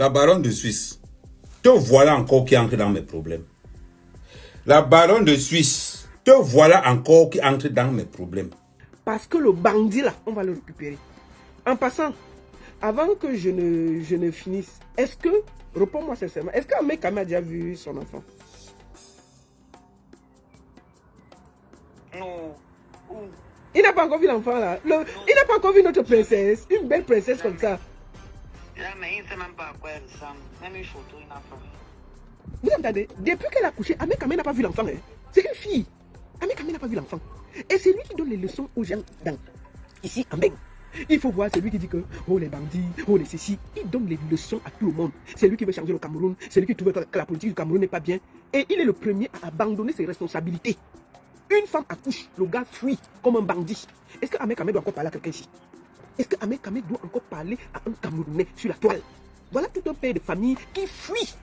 La baronne de Suisse. Te voilà encore qui entre dans mes problèmes. La baronne de Suisse. Te voilà encore qui entre dans mes problèmes. Parce que le bandit là, on va le récupérer. En passant, avant que je ne finisse, est-ce que, réponds-moi sincèrement, est-ce qu'un mec a déjà vu son enfant? Non. Il n'a pas encore vu l'enfant là. Il n'a pas encore vu notre princesse. Une belle princesse comme ça. Mais il ne sait même pas à quoi elle ressemble. Même une photo, il n'a pas vu. Vous entendez? Depuis qu'elle a couché, Ahmed Kamé n'a pas vu l'enfant. Hein. C'est une fille. Ahmed Kamé n'a pas vu l'enfant. Et c'est lui qui donne les leçons aux gens ici en Beng. Il faut voir, c'est lui qui dit que oh les bandits, oh les ceci. Il donne les leçons à tout le monde. C'est lui qui veut changer le Cameroun. C'est lui qui trouve que la politique du Cameroun n'est pas bien. Et il est le premier à abandonner ses responsabilités. Une femme accouche, le gars fuit comme un bandit. Est-ce que Ahmed Kamé doit encore parler à quelqu'un ici? Est-ce que Ahmed Kamé doit encore parler à un Camerounais sur la toile? Voilà tout un père de famille qui fuit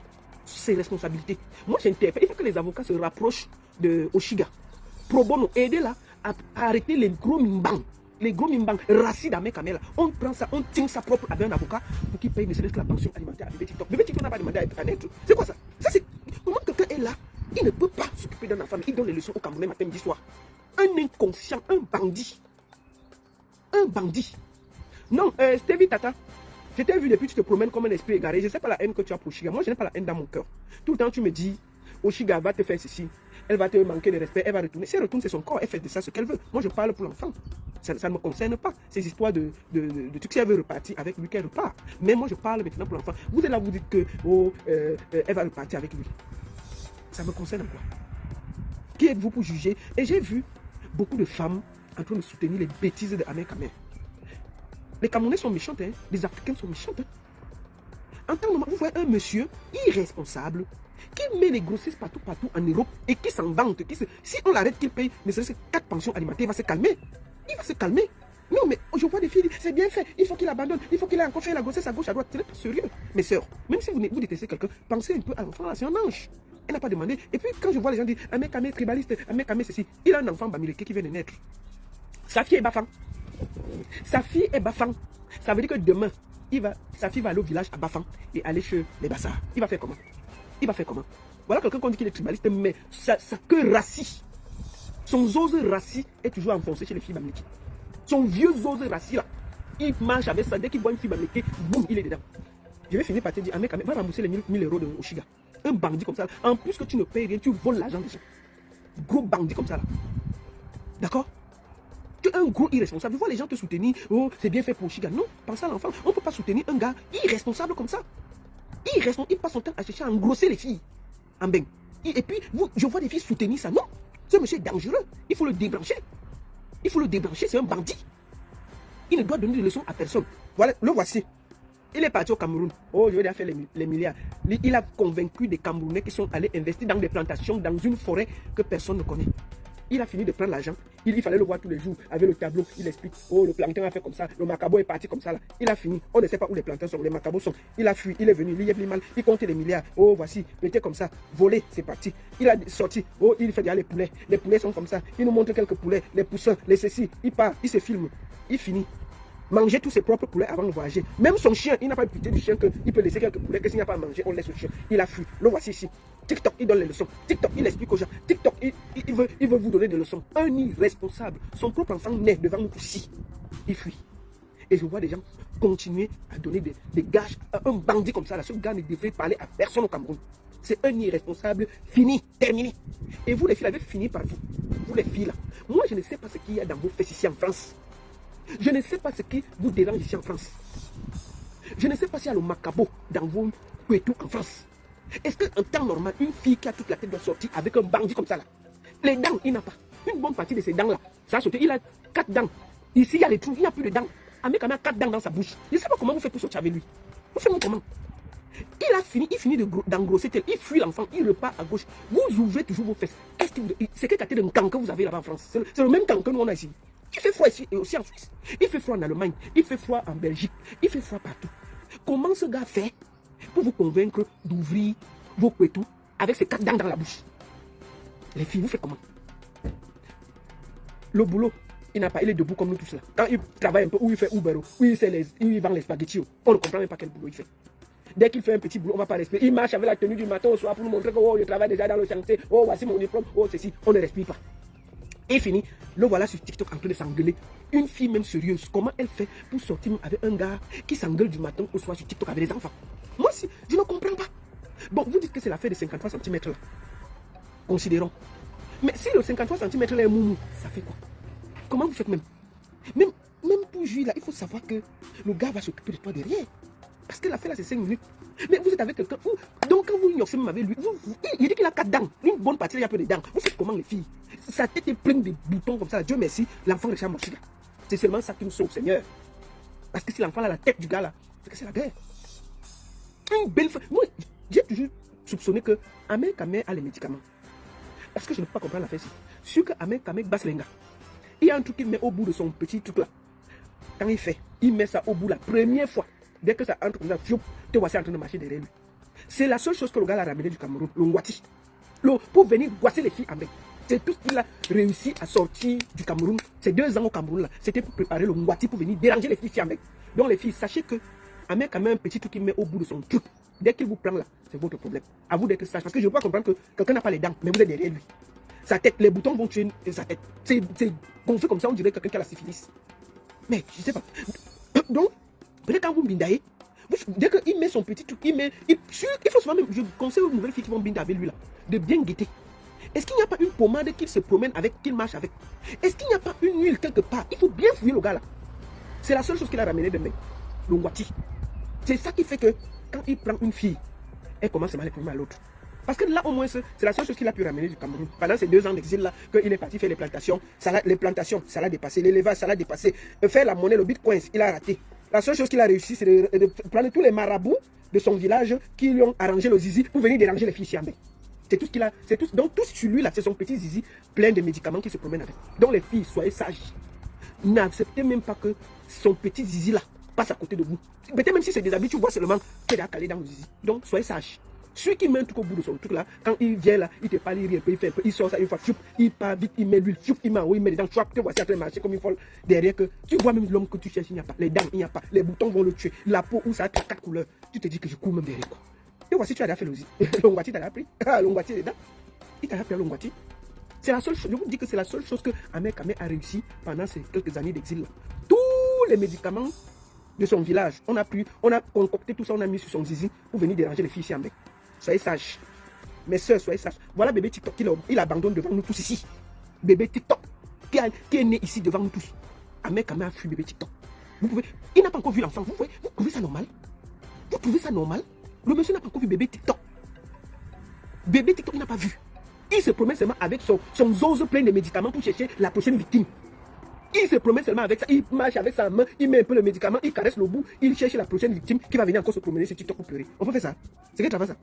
ses responsabilités. Moi, j'interpelle. Il faut que les avocats se rapprochent de Oshiga. Pro bono, aider là à arrêter les gros mimbang. Les gros mimbang, racistes d'Ahmed Kamé là. On prend ça, on tient ça propre avec un avocat pour qu'il paye ne serait-ce que la pension alimentaire à bébé TikTok. Bébé TikTok n'a pas demandé à naître. C'est quoi ça? Ça c'est comment quelqu'un est là? Il ne peut pas s'occuper d'un enfant. Il donne les leçons au Camerounais matin, midi, soir. Un inconscient, un bandit. Un bandit. Non, Stevie Tata, je t'ai vu depuis que tu te promènes comme un esprit égaré. Je ne sais pas la haine que tu as pour Oshiga. Moi, je n'ai pas la haine dans mon cœur. Tout le temps, tu me dis, Oshiga va te faire ceci. Elle va te manquer de respect. Elle va retourner. Si elle retourne, c'est son corps. Elle fait de ça ce qu'elle veut. Moi, je parle pour l'enfant. Ça ne me concerne pas. Ces histoires de trucs, si elle veut repartir avec lui, qu'elle repart. Mais moi, je parle maintenant pour l'enfant. Vous êtes là, vous dites que elle va repartir avec lui. Ça me concerne quoi? Qui êtes-vous pour juger? Et j'ai vu beaucoup de femmes en train de soutenir les bêtises de Ahmed Kamé. Les Camerounais sont méchants, hein? Les Africains sont méchants. Hein? En tant que vous voyez un monsieur irresponsable qui met les grossesses partout en Europe et qui s'en vante. Si on l'arrête qu'il paye ne serait-ce que 4 pensions alimentaires, il va se calmer. Il va se calmer. Non, mais je vois des filles, c'est bien fait, il faut qu'il abandonne, il faut qu'il ait encore fait la grossesse à gauche, à droite. Ce n'est pas sérieux. Mes sœurs, même si vous détestez quelqu'un, pensez un peu à l'enfant, c'est un ange. Elle n'a pas demandé. Et puis quand je vois les gens dire, Ahmed Kamé tribaliste, Ahmed Kamé ceci, il a un enfant bamileke qui vient de naître. Sa fille est bafang. Sa fille est bafang. Ça veut dire que demain, sa fille va aller au village à Bafang et aller chez les Bassards. Il va faire comment? Il va faire comment? Voilà quelqu'un qu'on dit qu'il est tribaliste, mais sa queue rassis, son zose rassis est toujours enfoncé chez les filles bamileke. Son vieux zose rassis là, il marche avec ça. Dès qu'il voit une fille bamileke, boum, il est dedans. Je vais finir par te dire, Ahmed Kamé va rembourser les 1000 euros de Oshiga. Un bandit comme ça, en plus que tu ne payes rien, tu voles l'argent des gens. Gros bandit comme ça là. D'accord? Tu es un gros irresponsable. Tu vois les gens te soutenir. Oh, c'est bien fait pour Oshiga. Non, pense à l'enfant. On ne peut pas soutenir un gars irresponsable comme ça. Il passe son temps à chercher à engrosser les filles. En Beng. Et puis, je vois des filles soutenir ça. Non, ce monsieur est dangereux. Il faut le débrancher. Il faut le débrancher, c'est un bandit. Il ne doit donner de leçons à personne. Voilà, le voici. Il est parti au Cameroun. Oh, je vais déjà faire les milliards. Il a convaincu des Camerounais qui sont allés investir dans des plantations, dans une forêt que personne ne connaît. Il a fini de prendre l'argent. Il fallait le voir tous les jours avec le tableau. Il explique, oh, le plantain a fait comme ça, le macabo est parti comme ça. Là. Il a fini. On ne sait pas où les plantains sont, où les macabos sont. Il a fui, il est venu, il y a plus mal. Il compte les milliards. Oh, voici, mettez comme ça. Volé, c'est parti. Il a sorti. Oh, il fait déjà les poulets. Les poulets sont comme ça. Il nous montre quelques poulets, les poussins, les ceci. Il part, il se filme. Il finit. Manger tous ses propres poulets avant de voyager. Même son chien, il n'a pas pitié du chien qu'il peut laisser quelques poulets, que s'il n'y a pas à manger, on laisse le chien. Il a fui. Le voici ici. TikTok, il donne les leçons. TikTok, il explique aux gens. TikTok, il veut vous donner des leçons. Un irresponsable. Son propre enfant naît devant nous tous ici. Il fuit. Et je vois des gens continuer à donner des gages à un bandit comme ça. Là. Ce gars ne devrait parler à personne au Cameroun. C'est un irresponsable fini, terminé. Et vous les filles avez fini par vous. Vous les filles là. Moi je ne sais pas ce qu'il y a dans vos fesses ici en France. Je ne sais pas ce qui vous dérange ici en France. Je ne sais pas s'il y a le macabo dans vos pétous en France. Est-ce qu'en temps normal, une fille qui a toute la tête doit sortir avec un bandit comme ça là? Les dents, il n'a pas. Une bonne partie de ses dents là, ça a sauté. Il a 4 dents. Ici, il y a les trous, il n'y a plus de dents. Ahmed Kamé a 4 dents dans sa bouche. Je ne sais pas comment vous faites pour sortir avec lui. Vous faites comment? Il finit d'engrosser tel. Il fuit l'enfant, il repart à gauche. Vous ouvrez toujours vos fesses. C'est quelle qualité de camp que vous avez là-bas en France? C'est le même camp que nous on a ici. Il fait froid ici et aussi en Suisse. Il fait froid en Allemagne. Il fait froid en Belgique. Il fait froid partout. Comment ce gars fait pour vous convaincre d'ouvrir vos couetous avec ses 4 dents dans la bouche? Les filles, vous faites comment? Le boulot, il n'a pas, il est debout comme nous tous là. Quand il travaille un peu, où il fait Uber, où il vend les spaghettis, on ne comprend même pas quel boulot il fait. Dès qu'il fait un petit boulot, on ne va pas respirer. Il marche avec la tenue du matin au soir pour nous montrer que oh, je travaille déjà dans le chantier. Oh, voici mon diplôme. Oh, ceci. On ne respire pas. Et fini. Le voilà sur TikTok en train de s'engueuler. Une fille même sérieuse, comment elle fait pour sortir avec un gars qui s'engueule du matin au soir sur TikTok avec des enfants? Moi aussi, je ne comprends pas. Bon, vous dites que c'est l'affaire de 53 cm là. Considérons. Mais si le 53 cm là est moumou, ça fait quoi? Comment vous faites même pour jouir là, il faut savoir que le gars va s'occuper de toi derrière. Parce que l'affaire là, c'est 5 minutes. Mais vous êtes avec quelqu'un. Donc quand vous ignorez même avec lui, il dit qu'il a 4 dents. Une bonne partie, il y a peu de dents. Vous faites comment les filles? Sa tête est pleine de boutons comme ça. Dieu merci, l'enfant de chambre. C'est seulement ça qui nous sauve, Seigneur. Parce que si l'enfant a la tête du gars là, c'est que c'est la guerre. Une belle femme. Moi, j'ai toujours soupçonné que Ahmed Kamé a les médicaments. Parce que je ne peux pas comprendre l'affaire ici. Sûr que Ahmed Kamé basse les gars. Il y a un truc qu'il met au bout de son petit truc là. Quand il fait, il met ça au bout la première fois. Dès que ça entre comme ça, te voici en train de marcher derrière lui. C'est la seule chose que le gars a ramené du Cameroun, le Ngwati. Pour venir goisser les filles avec. C'est tout ce qu'il a réussi à sortir du Cameroun. Ces 2 ans au Cameroun là, c'était pour préparer le Ngwati pour venir déranger les filles ici avec. Donc les filles, sachez que Ahmed quand même un petit truc qu'il met au bout de son truc. Dès qu'il vous prend là, c'est votre problème. À vous d'être sage. Parce que je ne peux pas comprendre que quelqu'un n'a pas les dents, mais vous êtes derrière lui. Sa tête, les boutons vont tuer sa tête. C'est gonflé comme ça, on dirait quelqu'un qui a la syphilis. Mais je ne sais pas. Donc, peut-être quand vous bindaillez, dès qu'il met son petit truc, il faut souvent même, je conseille aux nouvelles filles qui vont binder avec lui là, de bien guetter. Est-ce qu'il n'y a pas une pommade qu'il se promène avec, qu'il marche avec? Est-ce qu'il n'y a pas une huile quelque part? Il faut bien fouiller le gars là. C'est la seule chose qu'il a ramené de mec, le Ngwati. C'est ça qui fait que quand il prend une fille, elle commence à mal les problèmes à l'autre. Parce que là, au moins, c'est la seule chose qu'il a pu ramener du Cameroun. Pendant ces 2 ans d'exil-là, qu'il est parti faire les plantations, ça l'a dépassé. L'élevage, ça l'a dépassé. Faire la monnaie, le bitcoin, il a raté. La seule chose qu'il a réussi, c'est de prendre tous les marabouts de son village qui lui ont arrangé le zizi pour venir déranger les filles siamais. C'est tout ce qu'il a. Donc, tout sur lui, là, c'est son petit zizi plein de médicaments qui se promène avec. Donc, les filles, soyez sages. N'acceptez même pas que son petit zizi, là, passe à côté de vous. Peut-être même si c'est des habits, tu vois seulement qu'il a calé dans le zizi. Donc, soyez sages. Celui qui met un truc au bout de son truc là, quand il vient là, il te parle, il rit un peu, il fait un peu, il sort ça une fois, il part vite, il met l'huile, il met en haut, il met dedans, tu vois, c'est en train de marcher comme une folle derrière que tu vois même l'homme que tu cherches, il n'y a pas, les dents, il n'y a pas, les boutons vont le tuer, la peau où ça a 4 couleurs, tu te dis que je cours même derrière quoi. Et voici, tu as déjà fait l'osi. L'ongwati t'as appris, l'ongwati est dedans, il t'a appris l'ongwati. C'est la seule chose, je vous dis que c'est la seule chose que Ahmed Kamé a réussi pendant ces quelques années d'exil là. Tous les médicaments de son village, on a concocté tout ça, on a mis sur son zizi pour venir déranger les filles ici en bec. Soyez sages. Mes soeurs, soyez sages. Voilà bébé TikTok il abandonne devant nous tous ici. Bébé TikTok qui est né ici devant nous tous. Ahmed Kamé a fui bébé TikTok. Il n'a pas encore vu l'enfant. Vous trouvez ça normal? Vous trouvez ça normal? Le monsieur n'a pas encore vu bébé TikTok. Bébé TikTok, il n'a pas vu. Il se promène seulement avec son zose plein de médicaments pour chercher la prochaine victime. Il se promène seulement avec ça, il marche avec sa main, il met un peu le médicament, il caresse le bout, il cherche la prochaine victime qui va venir encore se promener sur TikTok pour pleurer. On peut faire ça. C'est quel travail ça?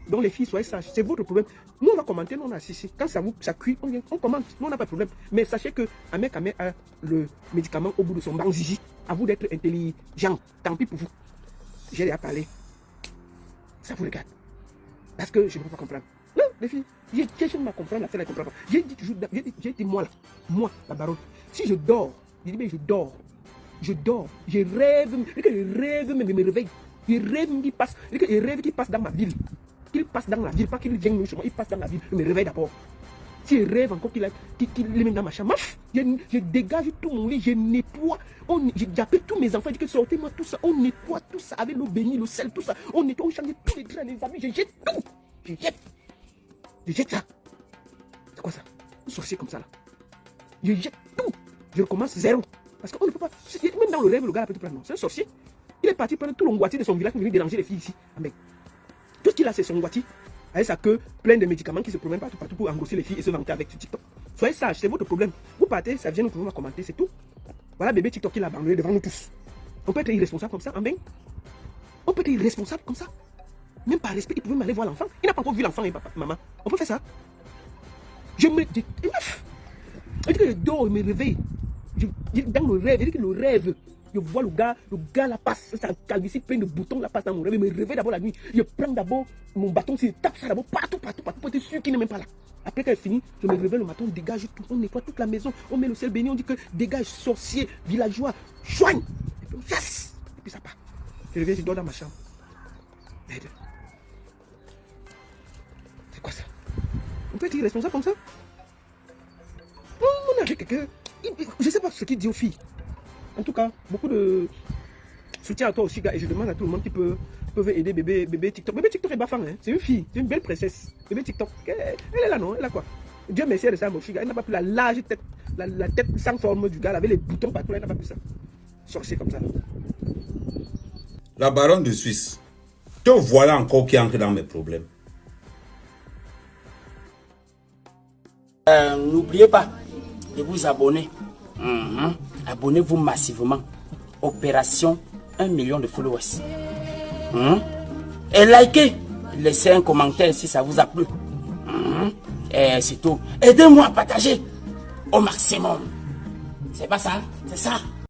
Donc les filles, soyez sages, c'est votre problème. Nous on va commenter, nous on assiste. Quand ça cuit, on commente, nous on n'a pas de problème. Mais sachez que Ahmed Kamé a le médicament au bout de son banc zizi. À vous d'être intelligent, tant pis pour vous. J'ai déjà parlé. Ça vous regarde. Parce que je ne peux pas comprendre. Non, les filles, j'ai cherché de me comprendre, la fille ne comprend pas. J'ai dit moi là, moi, la baronne, si je dors, je dis mais je dors, je rêve, mais me réveille. Je rêve qu'il passe dans ma ville. Qu'il passe dans la ville, pas qu'il vienne chez moi, il passe dans la ville, je me réveille d'abord. Si je rêve encore qu'il est dans ma chambre, je dégage tout mon lit, je nettoie. J'appelle tous mes enfants, je dis que sortez-moi tout ça, on nettoie tout ça avec l'eau bénie, le sel, tout ça. On nettoie, on change tous les draps, les amis, je jette tout. Je jette ça. C'est quoi ça? Un sorcier comme ça là. Je jette tout. Je recommence zéro. Parce qu'on ne peut pas. Même dans le rêve, le gars peut te prendre. C'est un sorcier. Il est parti prendre tout l'ongwati de son village pour venir déranger les filles ici. Amen. Tout ce qu'il a, c'est son ngwati. Avec sa queue pleine de médicaments qui se promènent partout pour engrosser les filles et se vanter avec TikTok. Soyez sages, c'est votre problème. Vous partez, ça vient, nous pouvons commenter, c'est tout. Voilà bébé TikTok qui l'a abandonné devant nous tous. On peut être irresponsable comme ça, amen. On peut être irresponsable comme ça. Même par respect, il pouvait m'aller voir l'enfant. Il n'a pas encore vu l'enfant et papa, maman. On peut faire ça. Je me dis, je dis que je dors, je me réveille. Dans le rêve, je dis que le rêve, je vois le gars là passe, sa calvitie plein de boutons là passe dans mon rêve. Je me réveille d'abord la nuit. Je prends d'abord mon bâton, je tape ça d'abord partout, pour être sûr qu'il n'est même pas là. Après qu'elle finit, je me réveille le matin, on dégage tout, on nettoie toute la maison, on met le sel béni, on dit que dégage sorcier, villageois, soigne. Et puis on chasse. Et puis ça part. Je reviens, je dors dans ma chambre. peut être irresponsable comme ça. On est avec quelqu'un. Je ne sais pas ce qu'il dit aux filles. En tout cas, beaucoup de soutien à toi aussi, gars. Et je demande à tout le monde qui peuvent aider bébé TikTok. Bébé TikTok est bafang, hein. C'est une fille, c'est une belle princesse. Bébé TikTok, elle est là, non? Elle a quoi? Dieu merci, elle est ça, mon chiga. Elle n'a pas pu la large tête, la tête sans forme du gars, elle avait les boutons partout, elle n'a pas pu ça. Sorcier comme ça. La baronne de Suisse, te voilà encore qui entre dans mes problèmes. N'oubliez pas de vous abonner. Abonnez-vous massivement. Opération 1 million de followers. Et likez. Laissez un commentaire si ça vous a plu. Et c'est tout. Aidez-moi à partager au maximum. C'est pas ça? C'est ça.